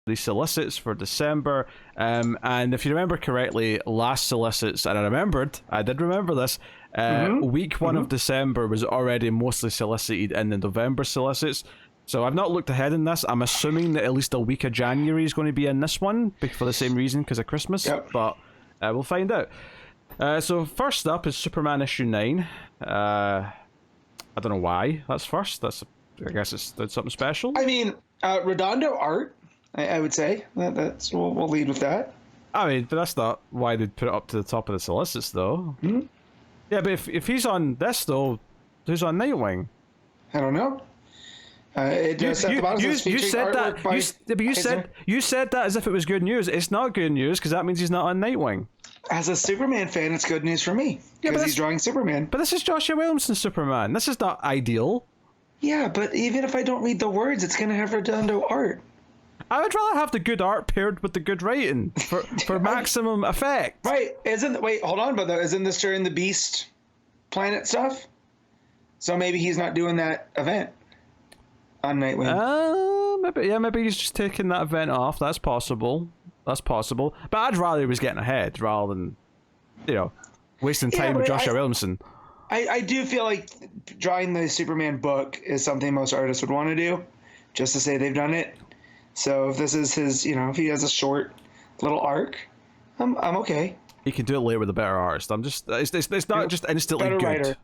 the Solicits for December. And if you remember correctly, last Solicits, and I did remember this, week one of December was already mostly solicited in the November Solicits. So I've not looked ahead in this. I'm assuming that at least a week of January is going to be in this one for the same reason, because of Christmas. Yep. But we'll find out. So first up is Superman issue 9. I don't know why that's first. I guess it's something special. I mean, Redondo art, I would say. That's we'll lead with that. I mean, but that's not why they'd put it up to the top of the Solicits, though. Mm-hmm. Yeah, but if he's on this, though, who's on Nightwing? I don't know. You said that as if it was good news. It's not good news because that means he's not on Nightwing. As a Superman fan, it's good news for me because he's drawing Superman. But this is Joshua Williamson's Superman. This is not ideal. Yeah, but even if I don't read the words, it's going to have Redondo art. I would rather have the good art paired with the good writing for maximum effect. Right? Wait, hold on, but isn't this during the Beast Planet stuff? So maybe he's not doing that event on Nightwing. Maybe he's just taking that event off. That's possible. But I'd rather he was getting ahead rather than, wasting time with Joshua Williamson. I do feel like drawing the Superman book is something most artists would want to do, just to say they've done it. So if this is his, if he has a short little arc, I'm okay. He can do it later with a better artist. It's not just instantly better good. Writer.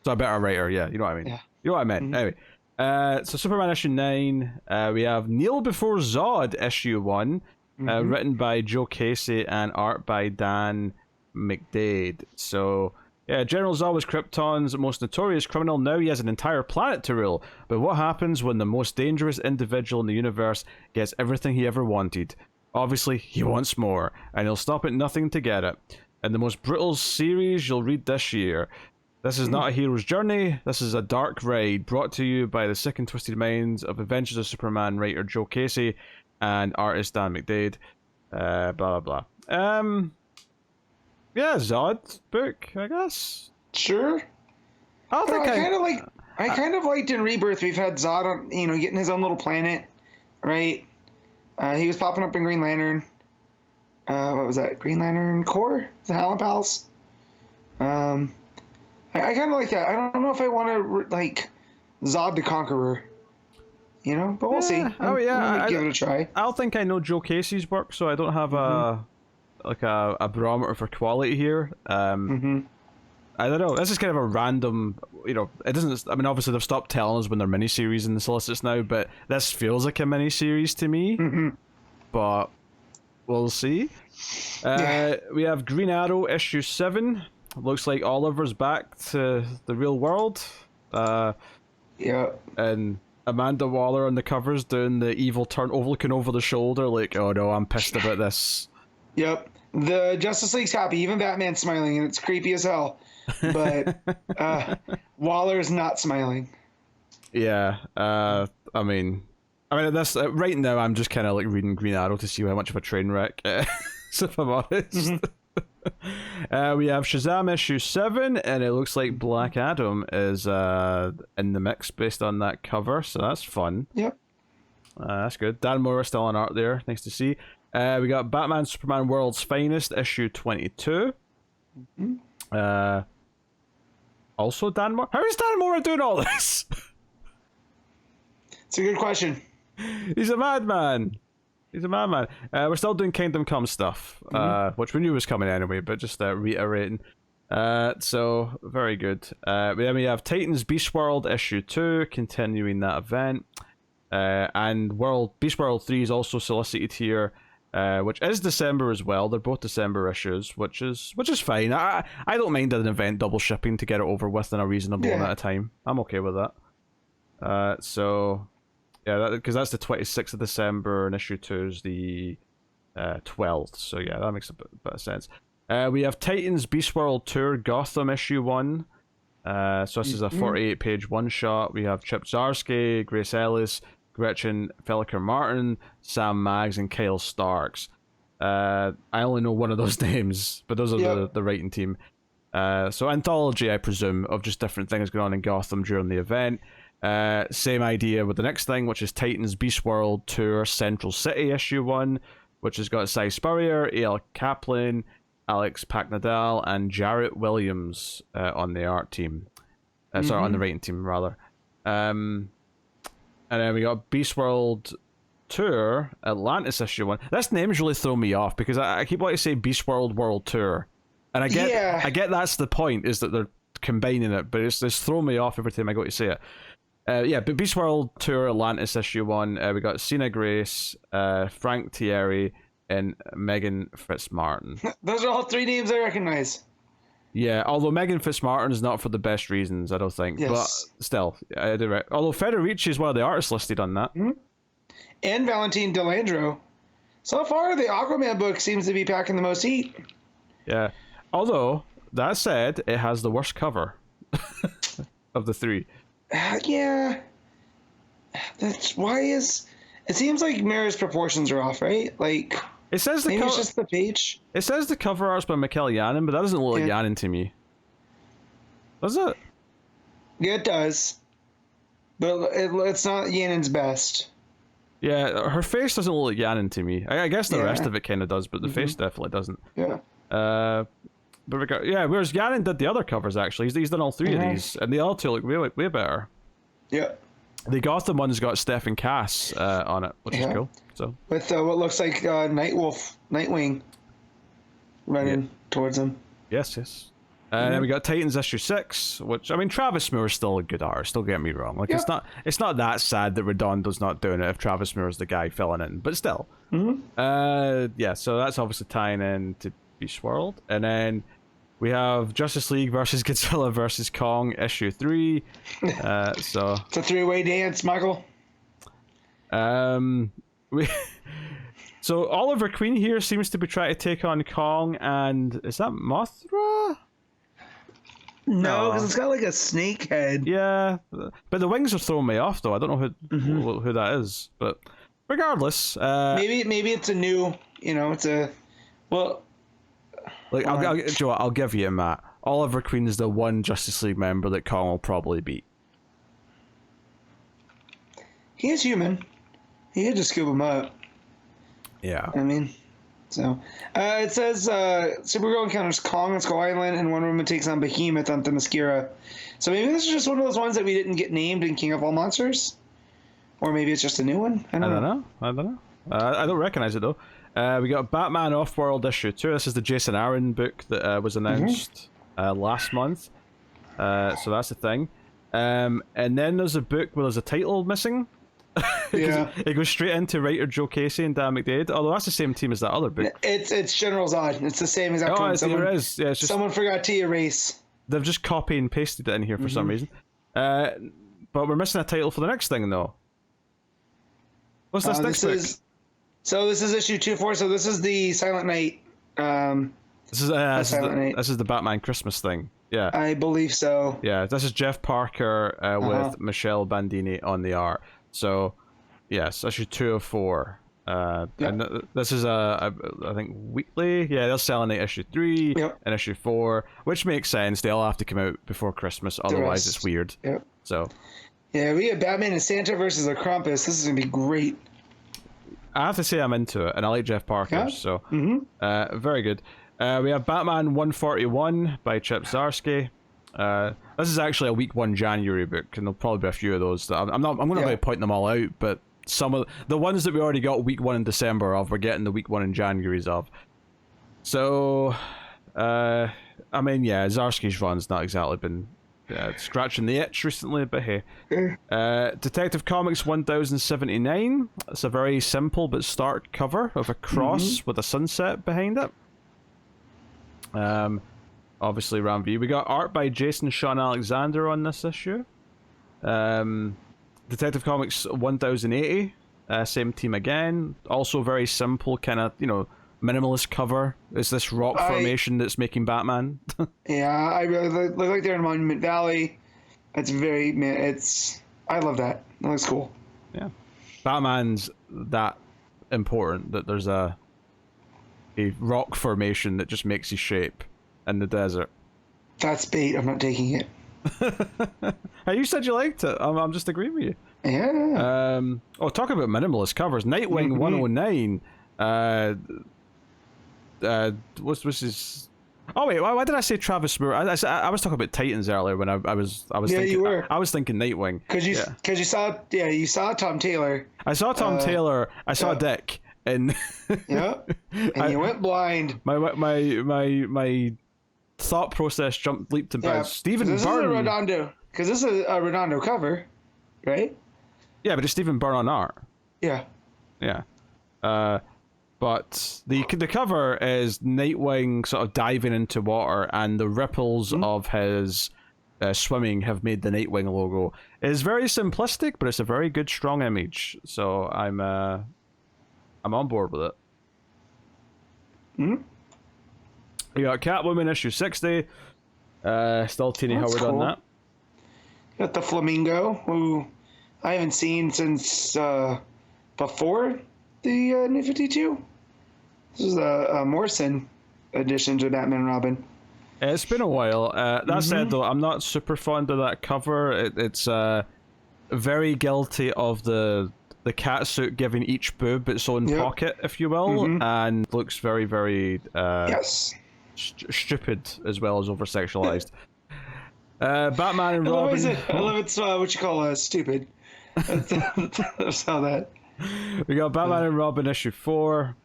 So a better writer, yeah. You know what I mean? Yeah. You know what I meant. Mm-hmm. Anyway, so Superman issue 9, we have Kneel Before Zod issue 1, written by Joe Casey and art by Dan McDade. So, yeah, General Zod was Krypton's most notorious criminal. Now he has an entire planet to rule. But what happens when the most dangerous individual in the universe gets everything he ever wanted? Obviously, he wants more, and he'll stop at nothing to get it. In the most brutal series you'll read this year. This is not a hero's journey. This is a dark ride brought to you by the sick and twisted minds of Adventures of Superman writer Joe Casey and artist Dan McDade. Blah, blah, blah. Yeah, Zod book, I guess. Sure. I kind of liked in Rebirth. We've had Zod on, getting his own little planet, right? He was popping up in Green Lantern. What was that? Green Lantern Corps? The Howling Pals? I kind of like that. I don't know if I want to like Zod the Conqueror, but we'll see. I'm gonna give it a try. I don't think I know Joe Casey's work, so I don't have a barometer for quality here. I don't know. This is kind of a random. It doesn't. I mean, obviously they've stopped telling us when they're miniseries in the Solicits now, but this feels like a miniseries to me. But we'll see. We have Green Arrow issue 7. Looks like Oliver's back to the real world. And Amanda Waller on the covers doing the evil turn, looking over the shoulder like, oh no, I'm pissed about this. Yep. The Justice League's happy. Even Batman's smiling, and it's creepy as hell. But Waller's not smiling. Yeah. I mean, that's right now. I'm just kind of like reading Green Arrow to see how much of a train wreck. So if I'm honest. We have Shazam issue 7, and it looks like Black Adam is in the mix based on that cover, so that's fun. Yep. That's good. Dan Moore still on art there. Nice to see. We got Batman Superman World's Finest issue 22. Also Dan Moore. How is Dan Moore doing all this? It's a good question. He's a madman. We're still doing Kingdom Come stuff, which we knew was coming anyway, but just reiterating. So, very good. Then we have Titans Beast World issue 2, continuing that event. And Beast World 3 is also solicited here, which is December as well. They're both December issues, which is fine. I don't mind an event double shipping to get it over with in a reasonable amount of time. I'm okay with that. So... yeah, because that's the 26th of December, and issue 2 is the 12th. So yeah, that makes a bit of sense. We have Titans Beast World Tour Gotham issue 1. So this is a 48-page one-shot. We have Chip Zdarsky, Grace Ellis, Gretchen Felliker Martin, Sam Maggs, and Kyle Starks. I only know one of those names, but those are the writing team. So anthology, I presume, of just different things going on in Gotham during the event. Same idea with the next thing, which is Titans Beast World Tour Central City issue 1, which has got Cy Spurrier, A.L. Kaplan, Alex Packnadal, and Jarrett Williams on the art team. Sorry, on the writing team, rather. And then we got Beast World Tour Atlantis issue 1. This name's really thrown me off because I keep wanting to say Beast World World Tour. And I get that's the point, is that they're combining it, but it's thrown me off every time I go to say it. But Beast World Tour Atlantis issue 1, we got Sina Grace, Frank Thierry, and Megan Fitzmartin. Those are all 3 names I recognize. Yeah, although Megan Fitzmartin is not for the best reasons, I don't think. Yes. But still, I do. Although Federici is one of the artists listed on that. Mm-hmm. And Valentin Delandro. So far, the Aquaman book seems to be packing the most heat. Yeah. Although, that said, it has the worst cover of the 3. Yeah. It seems like Mira's proportions are off, right? Like, it says maybe it's just the page. It says the cover art's by Mikkel Janin, but that doesn't look like Janin to me. Does it? Yeah, it does. But it's not Janin's best. Yeah, her face doesn't look like Janin to me. I guess the rest of it kind of does, but the face definitely doesn't. Yeah. But we got, whereas Janin did the other covers, actually. He's done all 3 of these, and the other 2 look way better. Yeah. The Gotham one's got Stefan Cass on it, which is cool. So with what looks like Nightwing running towards him. Yes. And then we got Titans issue 6, which, I mean, Travis Moore's still a good artist, don't get me wrong. Like, it's not that sad that Redondo's not doing it if Travis Moore's the guy filling in, but still. So that's obviously tying in to Beast World. And then we have Justice League versus Godzilla versus Kong issue 3. It's a 3-way dance, Michael. So Oliver Queen here seems to be trying to take on Kong, and is that Mothra? No, because it's got like a snake head. Yeah, but the wings are throwing me off, though. I don't know who that is, but regardless, maybe it's a new. It's a Like I'll give you a Matt. Oliver Queen is the one Justice League member that Kong will probably beat. He is human. He could just scoop him up. Yeah. I mean, so it says Supergirl encounters Kong on Skull Island, and Wonder Woman takes on Behemoth on Themyscira. So maybe this is just one of those ones that we didn't get named in King of All Monsters, or maybe it's just a new one. I don't know. I don't recognize it though. We got Batman Off-World issue 2. This is the Jason Aaron book that was announced last month. So that's the thing. And then there's a book where there's a title missing. It goes straight into writer Joe Casey and Dan McDade, although that's the same team as that other book. It's General Zod. It's the same exact one. It is. Yeah, it's just, someone forgot to erase. They've just copy and pasted it in here for some reason. But we're missing a title for the next thing, though. What's this next book? So this is issue 2-4. So this is the Silent Night. This is the Batman Christmas thing. Yeah, I believe so. Yeah, this is Jeff Parker with Michelle Bandini on the art. So, yes, issue 2 of 4. And this is I think weekly. Yeah, they're selling it issue 3 and issue 4, which makes sense. They all have to come out before Christmas, otherwise it's weird. Yep. So. Yeah, we have Batman and Santa versus the Krampus. This is gonna be great. I have to say I'm into it, and I like Jeff Parker, so very good. We have Batman 141 by Chip Zdarsky. This is actually a week 1 January book, and there'll probably be a few of those. I'm going to point them all out, but some of the ones that we already got week 1 in December of, we're getting the week 1 in January's of. So, I mean, yeah, Zdarsky's run's not exactly been scratching the itch recently, but hey. Detective Comics 1079. It's a very simple but stark cover of a cross with a sunset behind it. Obviously round view. We got art by Jason Sean Alexander on this issue. Detective Comics 1080. Same team again. Also very simple, kind of, minimalist cover. It's this rock formation that's making Batman. Yeah, I really look like they're in Monument Valley. I love that. That looks cool. Yeah. Batman's that important that there's a rock formation that just makes his shape in the desert. That's bait. I'm not taking it. Hey, you said you liked it. I'm just agreeing with you. Yeah. Talk about minimalist covers. Nightwing 109. What's his? Oh wait, why did I say Travis Moore? I was talking about Titans earlier when I was Yeah, thinking, you were. I was thinking Nightwing. Because you saw Tom Taylor. I saw Tom Taylor. I saw Dick, and yeah, and you went blind. My thought process leaped and bounds. Stephen Byrne. Because this is a Redondo cover, right? Yeah, but it's Stephen Byrne on art. Yeah. Yeah. But the cover is Nightwing sort of diving into water, and the ripples of his swimming have made the Nightwing logo. It's very simplistic, but it's a very good, strong image. So I'm on board with it. We got Catwoman issue 60. Still Tini Howard on that. Got the Flamingo, who I haven't seen since before the New 52. This is a Morrison edition to Batman and Robin. It's been a while. That said, though, I'm not super fond of that cover. It's very guilty of the catsuit giving each boob its own pocket, if you will, and looks very, very stupid as well as over-sexualized. Batman and Robin. I love it. What you call stupid. That's how that. We got Batman and Robin issue 4.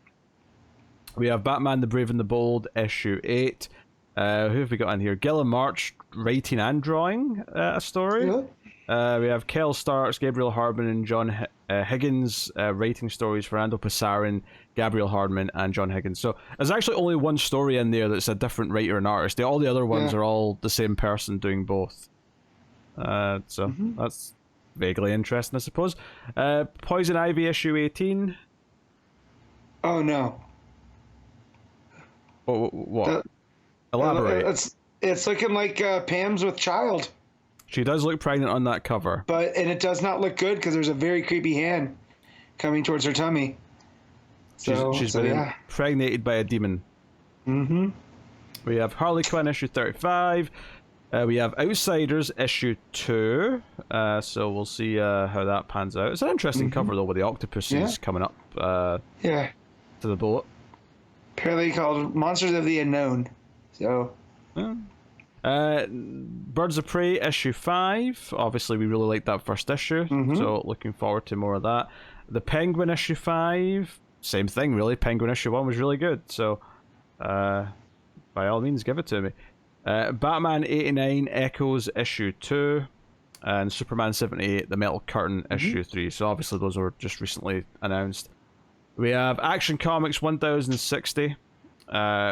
We have Batman the Brave and the Bold issue 8. Who have we got in here? Gilliam March writing and drawing a story. Yeah. We have Kel Starks, Gabriel Hardman, and John Higgins writing stories for Randall Passarin, Gabriel Hardman, and John Higgins. So there's actually only one story in there that's a different writer and artist. All the other ones are all the same person doing both. So that's vaguely interesting, I suppose. Poison Ivy issue 18. Oh no. What? Elaborate. It's looking like Pam's with child. She does look pregnant on that cover. And it does not look good because there's a very creepy hand coming towards her tummy. She's been impregnated by a demon. We have Harley Quinn issue 35. We have Outsiders issue 2. So we'll see how that pans out. It's an interesting cover though, with the octopuses coming up to the boat. Apparently called Monsters of the Unknown. So Birds of Prey issue 5. Obviously we really liked that first issue, so looking forward to more of that. The Penguin issue 5, same thing really. Penguin issue 1 was really good, so by all means give it to me. Batman 89 Echoes issue 2, and Superman 78 The Metal Curtain issue 3. So obviously those were just recently announced. We have Action Comics 1060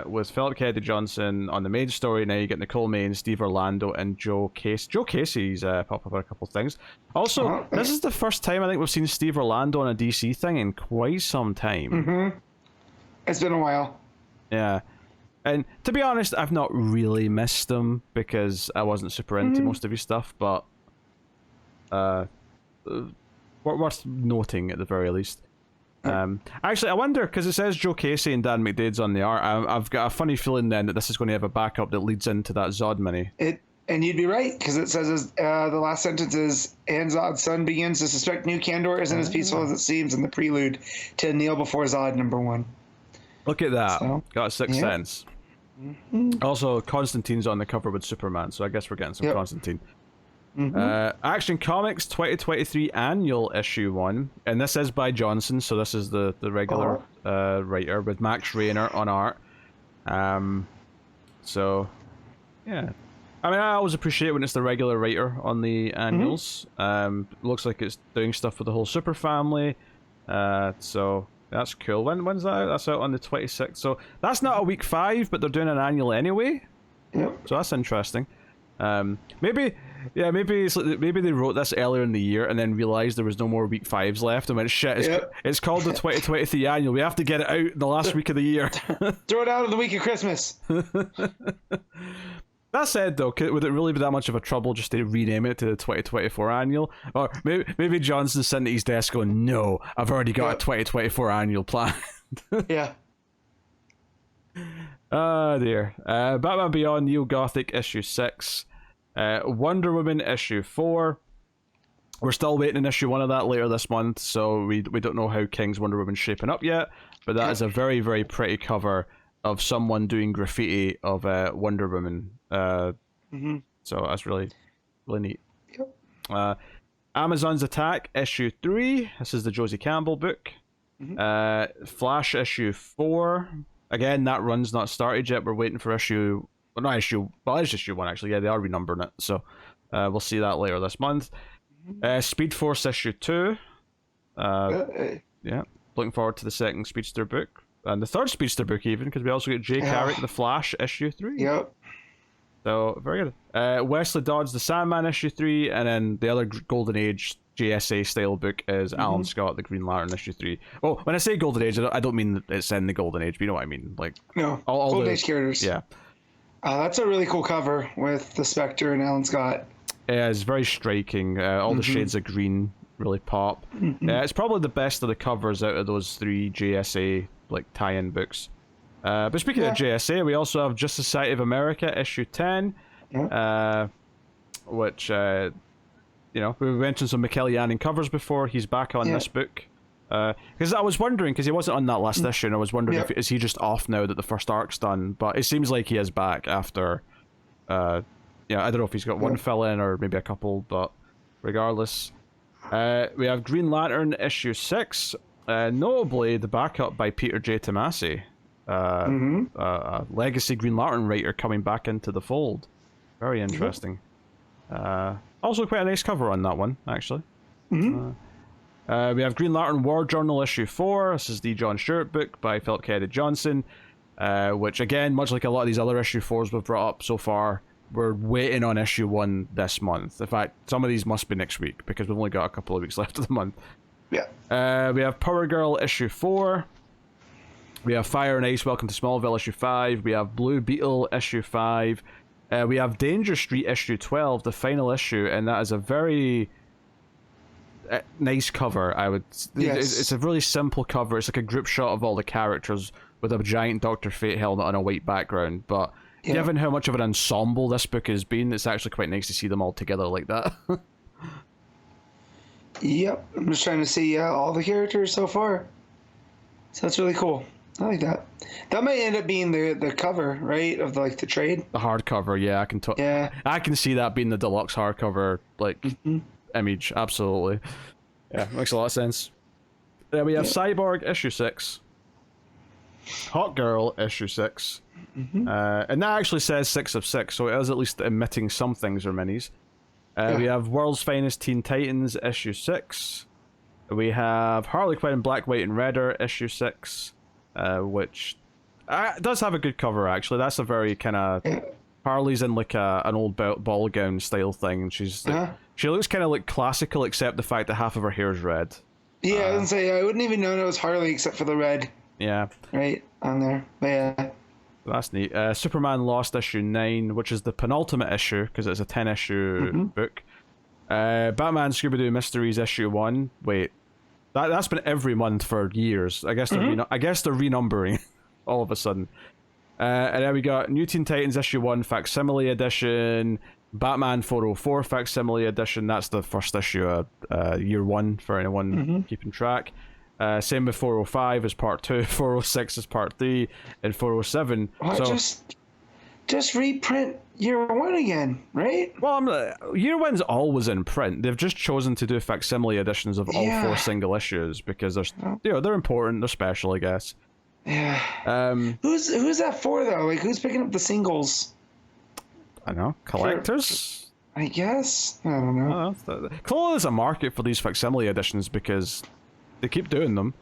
with Philip Kennedy Johnson on the main story. Now you get Nicole Main, Steve Orlando, and Joe Casey. Joe Casey's popped up on a couple of things. Also, this is the first time I think we've seen Steve Orlando on a DC thing in quite some time. It's been a while. Yeah. And to be honest, I've not really missed him because I wasn't super into most of his stuff, but worth noting at the very least. Actually, I wonder, because it says Joe Casey and Dan McDade's on the art, I've got a funny feeling then that this is going to have a backup that leads into that Zod mini. And you'd be right, because it says the last sentence is, and Zod's son begins to suspect New Kandor isn't as peaceful as it seems in the prelude to Kneel Before Zod #1. Look at that. So, got a sixth sense. Also, Constantine's on the cover with Superman, so I guess we're getting some Constantine. Action Comics 2023 Annual Issue 1, and this is by Johnson, so this is the regular writer with Max Rayner on art. So, yeah. I mean, I always appreciate when it's the regular writer on the annuals. Looks like it's doing stuff with the whole Super family. So, that's cool. When's that out? That's out on the 26th. So, that's not a week 5, but they're doing an annual anyway. So, that's interesting. Maybe they wrote this earlier in the year and then realized there was no more week 5s left and went, shit, it's called the 2023 annual. We have to get it out the last week of the year. Throw it out of the week of Christmas. That said, though, would it really be that much of a trouble just to rename it to the 2024 annual? Or maybe Johnson's sitting at his desk going, no, I've already got a 2024 annual planned. Oh dear. Batman Beyond Neo Gothic issue 6. Wonder Woman issue 4. We're still waiting on issue 1 of that later this month, so we don't know how King's Wonder Woman's shaping up yet, but that is a very, very pretty cover of someone doing graffiti of Wonder Woman. So that's really, really neat. Yep. Amazon's Attack issue 3. This is the Josie Campbell book. Flash issue 4. Again, that run's not started yet. We're waiting for issue... Well, not issue... Well, it's issue 1, actually. Yeah, they are renumbering it. So we'll see that later this month. Speed Force issue 2. Yeah, looking forward to the second Speedster book. And the third Speedster book, even, because we also get Jay Carrick, The Flash, issue 3. Yep. So, very good. Wesley Dodds, The Sandman, issue 3. And then the other Golden Age JSA style book is Alan Scott, The Green Lantern, issue 3. Oh, when I say Golden Age, I don't mean that it's in the Golden Age, but you know what I mean. Like, no, all Golden Age characters. Yeah. That's a really cool cover with the Spectre and Alan Scott. Yeah, it's very striking. All the shades of green really pop. It's probably the best of the covers out of those 3 JSA like tie-in books. But speaking of JSA, we also have Just Society of America issue 10, which you know, we mentioned some Mikel Yanning covers before. He's back on this book. Because I was wondering, because he wasn't on that last issue, and I was wondering if is he just off now that the first arc's done. But it seems like he is back after. Yeah, I don't know if he's got one fill-in or maybe a couple, but regardless. We have Green Lantern issue 6, notably the backup by Peter J. Tomasi, a legacy Green Lantern writer coming back into the fold. Very interesting. Also quite a nice cover on that one, actually. We have Green Lantern War Journal issue 4. This is the John Stewart book by Philip Kennedy Johnson, which again, much like a lot of these other issue 4s we've brought up so far, we're waiting on issue 1 this month. In fact, some of these must be next week because we've only got a couple of weeks left of the month. Yeah. We have Power Girl issue 4. We have Fire and Ice Welcome to Smallville issue 5. We have Blue Beetle issue 5. We have Danger Street issue 12, the final issue, and that is a very nice cover. I would. It's a really simple cover. It's like a group shot of all the characters with a giant Dr. Fate helmet on a white background, but given how much of an ensemble this book has been, it's actually quite nice to see them all together like that. Yep, I'm just trying to see all the characters so far. So that's really cool. I like that. That might end up being the cover, right, of the trade. The hardcover, yeah, I can see that being the deluxe hardcover image, absolutely. Yeah, makes a lot of sense. We have Cyborg issue 6, Hot Girl issue 6. And that actually says 6 of 6, so it is at least emitting some things or minis. We have World's Finest Teen Titans issue 6. We have Harley Quinn Black, White, and Redder issue 6, which does have a good cover, actually. That's a very kind of... Harley's in like an old ball gown style thing, and she's like, she looks kind of like classical, except the fact that half of her hair is red. Yeah, I was gonna say, I wouldn't even know it was Harley except for the red. Yeah. Right on there. But yeah. That's neat. Superman Lost issue 9, which is the penultimate issue, because it's a 10-issue book. Batman Scooby-Doo Mysteries issue 1. Wait, that's been every month for years. I guess they're renumbering all of a sudden. And then we got New Teen Titans issue 1 Facsimile Edition, Batman 404 Facsimile Edition. That's the first issue, year 1 for anyone keeping track. Same with 405 as part 2, 406 as part 3, and 407. Just reprint year 1 again, right? Well, year 1's always in print. They've just chosen to do facsimile editions of all 4 single issues because they're important, they're special, I guess. Yeah. Who's that for though? Like, who's picking up the singles? I don't know. Collectors? I guess. I don't know. Clearly there's a market for these facsimile editions because they keep doing them.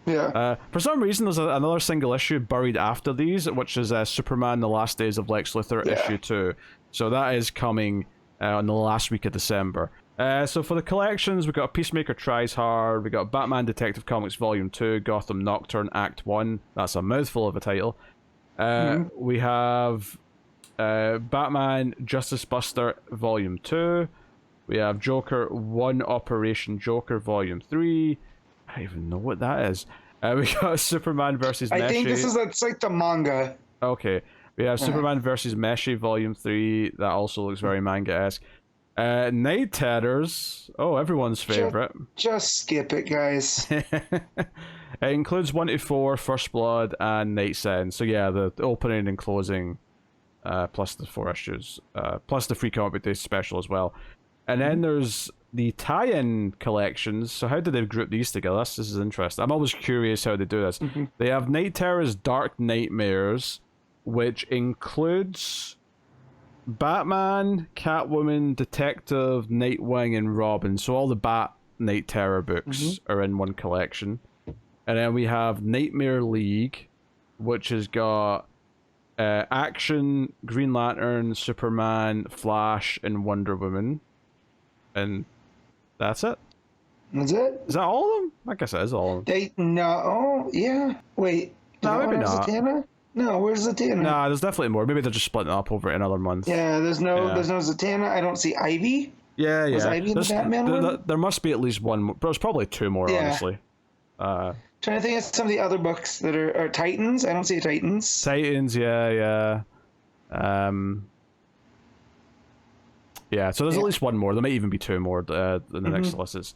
Yeah. For some reason, there's another single issue buried after these, which is Superman: The Last Days of Lex Luthor issue 2. So that is coming on the last week of December. So for the collections, we've got Peacemaker Tries Hard, we got Batman Detective Comics Volume 2, Gotham Nocturne Act 1. That's a mouthful of a title. We have Batman Justice Buster Volume 2. We have Joker 1 Operation Joker Volume 3. I don't even know what that is. We got Superman versus Neshi. I think it's like the manga. Okay. We have Superman versus Meshi Volume 3. That also looks very manga-esque. Night Terrors. Oh, everyone's favorite. Just skip it, guys. It includes 1 to 4, First Blood, and Night Sen. So yeah, the opening and closing, plus the 4 issues, plus the free comic book day special as well. And then there's the tie-in collections. So how do they group these together? This is interesting. I'm always curious how they do this. They have Night Terror's Dark Nightmares, which includes Batman, Catwoman, Detective, Nightwing, and Robin. So all the Bat Night Terror books are in one collection. And then we have Nightmare League, which has got Action, Green Lantern, Superman, Flash, and Wonder Woman. And that's it. That's it? Is that all of them? I guess it is all of them. Yeah. Wait. No, maybe not. Zatanna? No, where's Zatanna? Nah, there's definitely more. Maybe they're just splitting it up over another month. Yeah, there's no Zatanna. I don't see Ivy. Yeah. Was Ivy in the Batman one? There must be at least one more. There's probably 2 more, honestly. Trying to think of some of the other books that are Titans. I don't see Titans. Titans, yeah. Yeah, so there's at least one more. There might even be 2 more in the next solicits.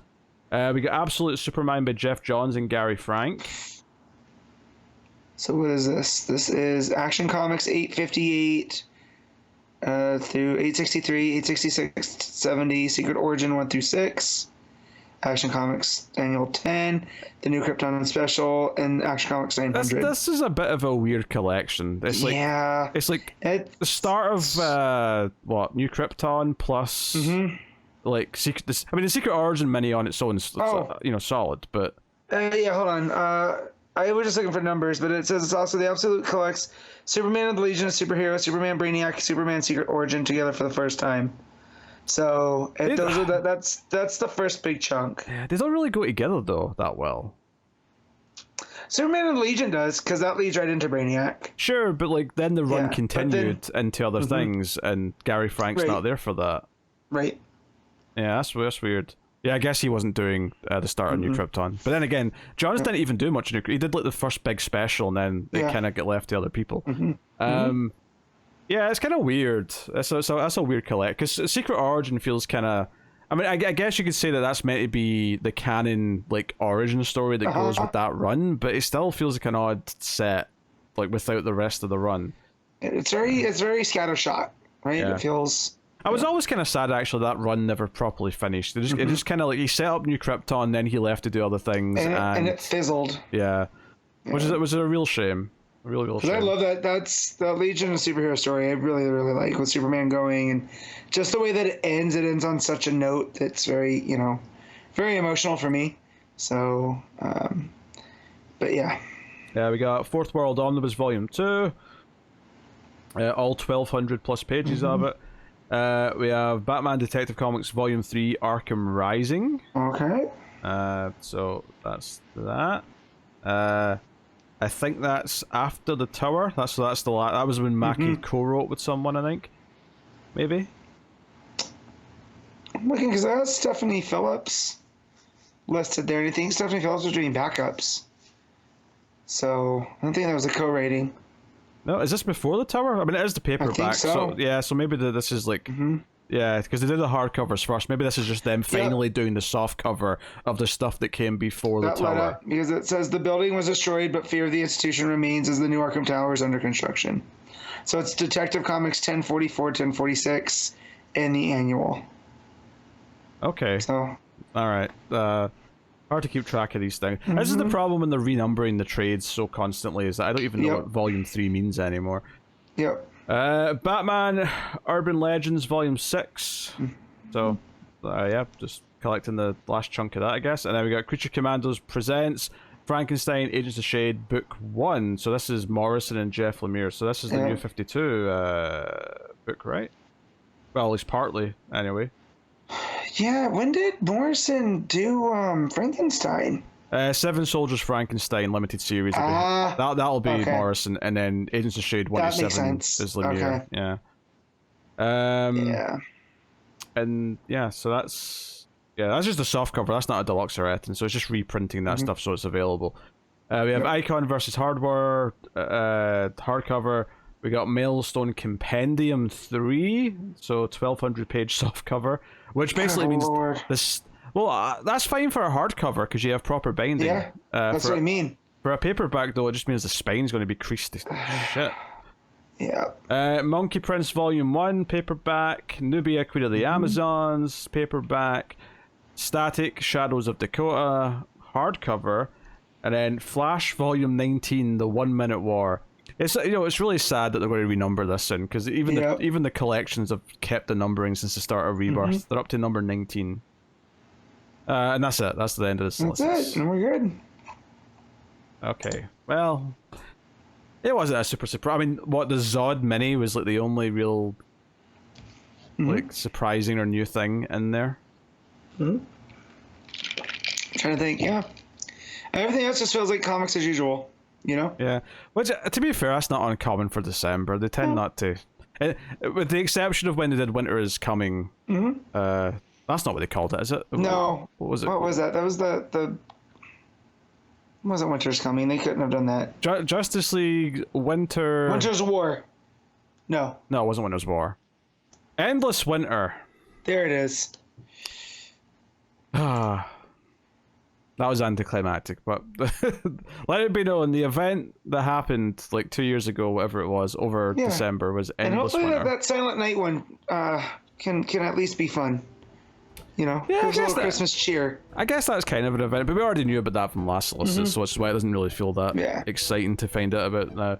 We got Absolute Superman by Jeff Johns and Gary Frank. So what is this? This is Action Comics 858 through 863, 866, 70, Secret Origin 1 through 6. Action Comics Annual 10, the New Krypton Special, and Action Comics 900. This is a bit of a weird collection. It's like, it's like the start of New Krypton plus like Secret. The Secret Origin mini on its own, solid, but hold on. I was just looking for numbers, but it says it's also the Absolute collects Superman and the Legion of Superheroes, Superman Brainiac, Superman Secret Origin together for the first time. So that's the first big chunk. Yeah, they don't really go together though that well. Superman and the Legion does, because that leads right into Brainiac. Sure, but like then the run continued into other things, and Gary Frank's not there for that. Right. Yeah, that's weird. Yeah, I guess he wasn't doing the start of New Krypton. But then again, Johns didn't even do much. He did like the first big special, and then it kind of got left to other people. Yeah, it's kind of weird. That's a weird collect, because Secret Origin feels kind of. I mean, I guess you could say that that's meant to be the canon like origin story that goes with that run, but it still feels like an odd set, like without the rest of the run. It's very scattershot, right? Yeah. It feels. I was always kind of sad actually that run never properly finished. It just kind of like he set up New Krypton, then he left to do other things, and it fizzled. Yeah, which was a real shame. A real shame. I love that. That's the Legion of Superhero story. I really, really like with Superman going, and just the way that it ends. It ends on such a note that's very, very emotional for me. So, but yeah. Yeah, we got Fourth World Omnibus Volume 2. All 1,200 plus pages of it. We have Batman Detective Comics Volume 3 Arkham Rising. Okay. So that's that. I think that's after the Tower. That was when Mackie co-wrote with someone, I think. Maybe. I'm looking because that's Stephanie Phillips listed there. And I think Stephanie Phillips was doing backups. So I don't think that was a co-writing. No, is this before the Tower? I mean, it is the paperback. I think so. Yeah, so maybe this is like. Yeah, because they did the hardcovers first. Maybe this is just them finally doing the soft cover of the stuff that came before the Tower. Because it says the building was destroyed, but fear of the institution remains as the new Arkham Tower is under construction. So it's Detective Comics 1044, 1046 in the annual. Okay. So. All right. Hard to keep track of these things. This is the problem when they're renumbering the trades so constantly, is that I don't even know what Volume 3 means anymore. Yep. Batman Urban Legends Volume 6. So, just collecting the last chunk of that, I guess. And then we got Creature Commandos Presents Frankenstein Agents of Shade Book 1. So this is Morrison and Jeff Lemire. So this is the New 52 book, right? Well, at least partly, anyway. Yeah, when did Morrison do Frankenstein? 7 Soldiers Frankenstein limited series. That'll be Morrison, and then Agents of Shade 1 to 7 is Lemire. Yeah. And so that's just a soft cover. That's not a deluxe or anything. So it's just reprinting that stuff so it's available. We have Icon versus Hardware hardcover, We got Maelstone Compendium 3, so 1,200-page softcover, which basically means Lord. this. Well, that's fine for a hardcover because you have proper binding. Yeah, that's what I mean. For a paperback, though, it just means the spine's going to be creased to shit. Yeah. Monkey Prince Volume 1, paperback. Nubia, Queen of the Amazons, paperback. Static, Shadows of Dakota, hardcover. And then Flash Volume 19, The 1 Minute War. It's it's really sad that they're going to renumber this soon, because even the collections have kept the numbering since the start of Rebirth. They're up to number 19. And that's it. That's the end of the Solicits. That's it. And we're good. Okay. Well, it wasn't a super surprise. I mean, the ZOD mini was like the only real like surprising or new thing in there. Trying to think. Yeah. Everything else just feels like comics as usual. Yeah. Which, to be fair, that's not uncommon for December. They tend not to. With the exception of when they did Winter is Coming. That's not what they called it, is it? No. What was it? What was that? That was the wasn't Winter's Coming. They couldn't have done that. Justice League Winter's War. No. No, it wasn't Winter's War. Endless Winter. There it is. That was anticlimactic, but let it be known, the event that happened like 2 years ago, whatever it was, over December was Endless Winter. And hopefully that Silent Night one can at least be fun. Yeah, a little Christmas cheer. I guess that's kind of an event, but we already knew about that from last Solicits, so it's why it doesn't really feel that exciting to find out about now.